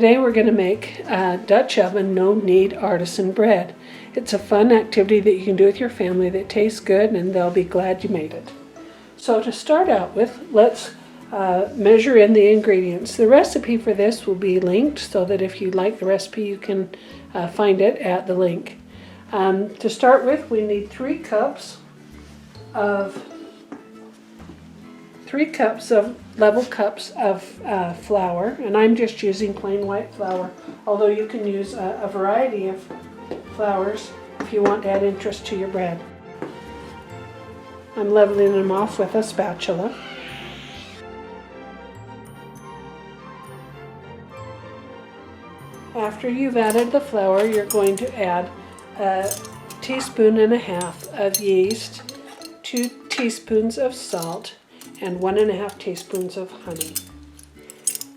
Today we're going to make Dutch oven no-knead artisan bread. It's a fun activity that you can do with your family that tastes good, and they'll be glad you made it. So to start out with, let's measure in the ingredients. The recipe for this will be linked so that if you like the recipe you can find it at the link. To start with, we need 3 cups of level cups of flour, and I'm just using plain white flour, although you can use a variety of flours if you want to add interest to your bread. I'm leveling them off with a spatula. After you've added the flour, you're going to add 1.5 teaspoons of yeast, 2 teaspoons of salt, and 1.5 teaspoons of honey.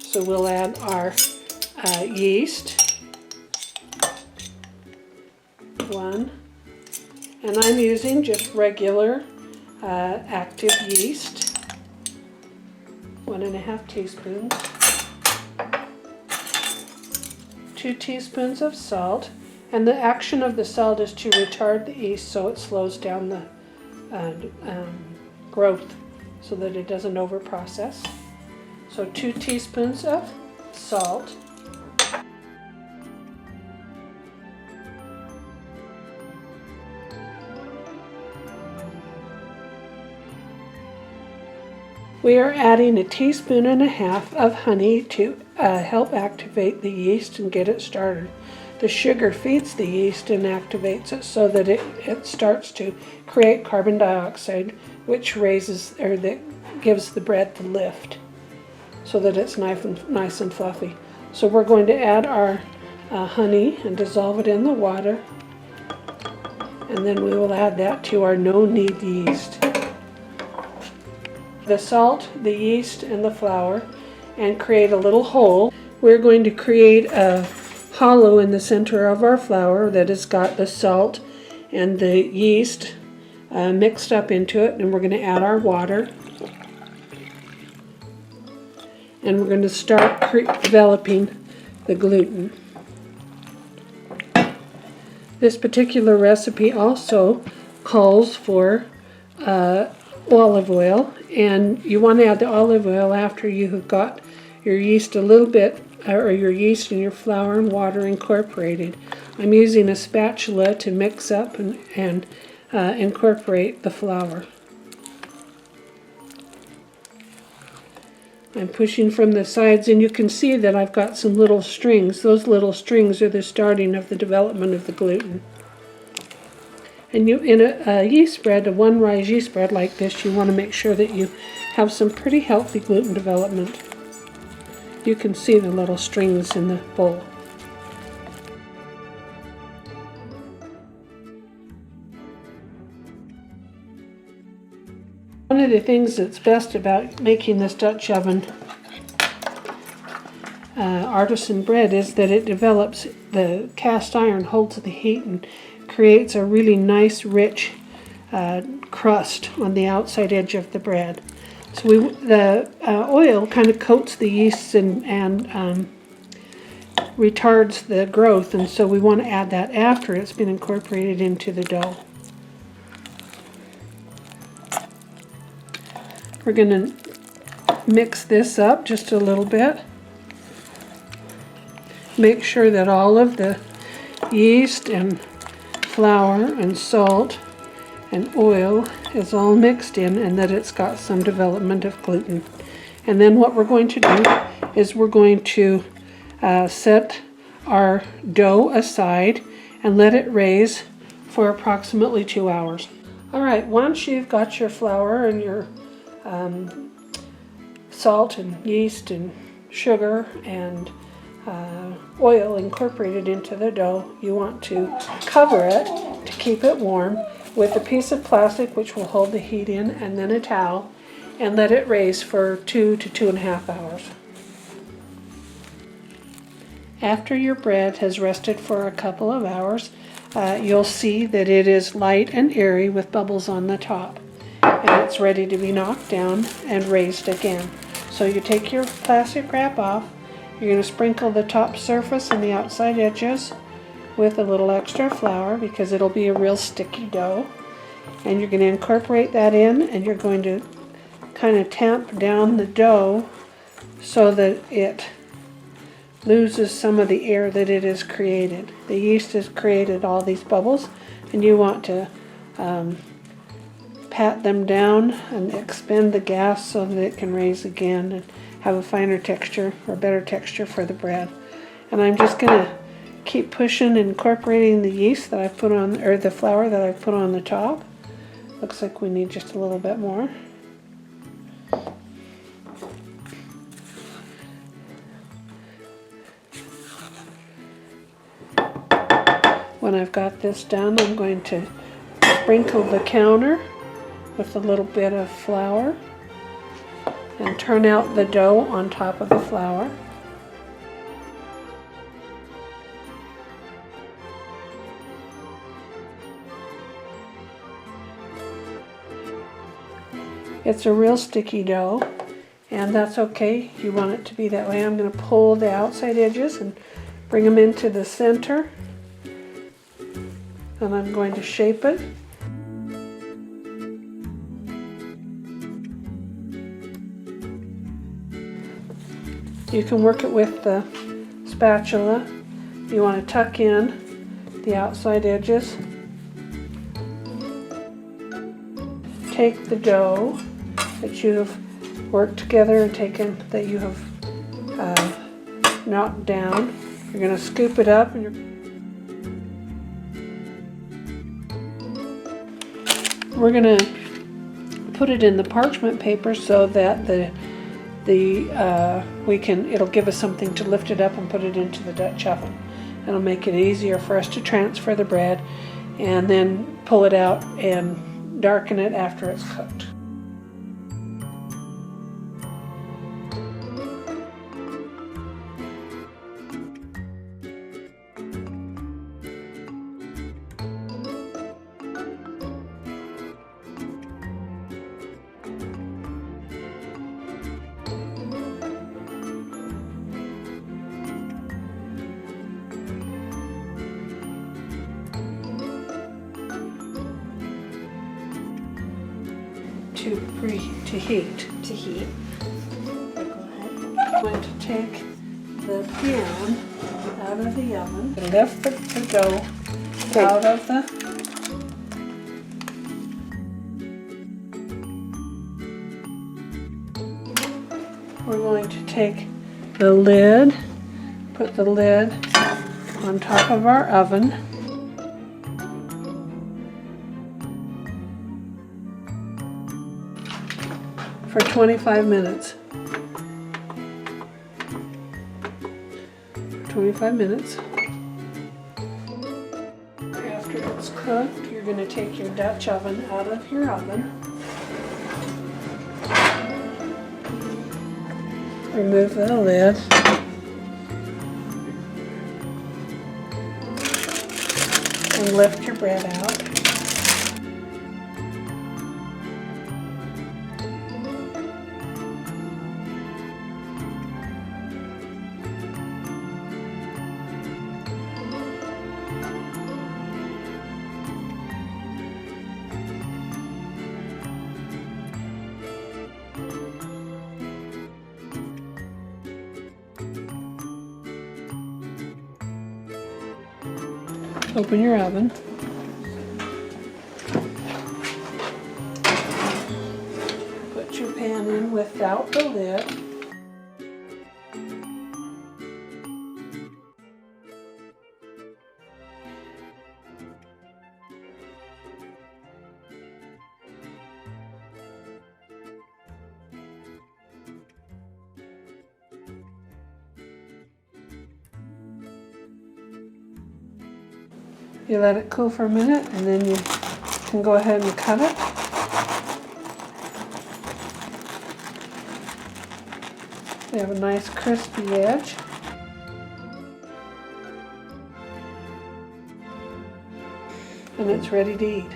So we'll add our yeast, 1, and I'm using just regular active yeast, 1.5 teaspoons, 2 teaspoons of salt, and the action of the salt is to retard the yeast so it slows down the growth, so that it doesn't overprocess. So 2 teaspoons of salt, we are adding 1.5 teaspoons of honey to help activate the yeast and get it started. The sugar feeds the yeast and activates it so that it starts to create carbon dioxide, which raises, or that gives the bread the lift so that it's nice and fluffy. So we're going to add our honey and dissolve it in the water, and then we will add that to our no-knead yeast. The salt, the yeast, and the flour, and create a little hole. We're going to create a hollow in the center of our flour that has got the salt and the yeast mixed up into it, and we're going to add our water, and we're going to start developing the gluten. This particular recipe also calls for olive oil, and you want to add the olive oil after you have got your yeast a little bit, or your yeast and your flour and water incorporated. I'm using a spatula to mix up and incorporate the flour. I'm pushing from the sides, and you can see that I've got some little strings. Those little strings are the starting of the development of the gluten. And in a yeast bread, a one-rise yeast bread like this, you want to make sure that you have some pretty healthy gluten development. You can see the little strings in the bowl. One of the things that's best about making this Dutch oven artisan bread is that it develops, the cast iron holds the heat and creates a really nice rich crust on the outside edge of the bread. So the oil kind of coats the yeast and retards the growth, and so we want to add that after it's been incorporated into the dough. We're going to mix this up just a little bit. Make sure that all of the yeast and flour and salt and oil is all mixed in, and that it's got some development of gluten. And then what we're going to do is we're going to set our dough aside and let it raise for approximately 2 hours. Alright, once you've got your flour and your salt and yeast and sugar and oil incorporated into the dough, you want to cover it to keep it warm with a piece of plastic which will hold the heat in, and then a towel, and let it raise for 2 to 2.5 hours. After your bread has rested for a couple of hours, you'll see that it is light and airy with bubbles on the top, and it's ready to be knocked down and raised again. So you take your plastic wrap off You're going to sprinkle the top surface and the outside edges with a little extra flour because it'll be a real sticky dough. And you're going to incorporate that in, and you're going to kind of tamp down the dough so that it loses some of the air that it has created. The yeast has created all these bubbles, and you want to pat them down and expend the gas so that it can raise again and have a finer texture or better texture for the bread. And I'm just going to keep pushing and incorporating the yeast that I've put on, or the flour that I've put on the top. Looks like we need just a little bit more. When I've got this done, I'm going to sprinkle the counter with a little bit of flour and turn out the dough on top of the flour. It's a real sticky dough, and that's okay. You want it to be that way. I'm going to pull the outside edges and bring them into the center, and I'm going to shape it. You can work it with the spatula. You want to tuck in the outside edges. Take the dough that you have worked together and taken, that you have knocked down. You're going to scoop it up, and we're going to put it in the parchment paper so that it'll give us something to lift it up and put it into the Dutch oven. It'll make it easier for us to transfer the bread and then pull it out and darken it after it's cooked. To heat. Go ahead. I'm going to take the pan out of the oven, lift the dough out of the We're going to take the lid, put the lid on top of our oven. For 25 minutes. 25 minutes. After it's cooked, you're going to take your Dutch oven out of your oven. Remove the lid. And lift your bread out. Open your oven. Put your pan in without the lid. You let it cool for a minute, and then you can go ahead and cut it. We have a nice crispy edge. And it's ready to eat.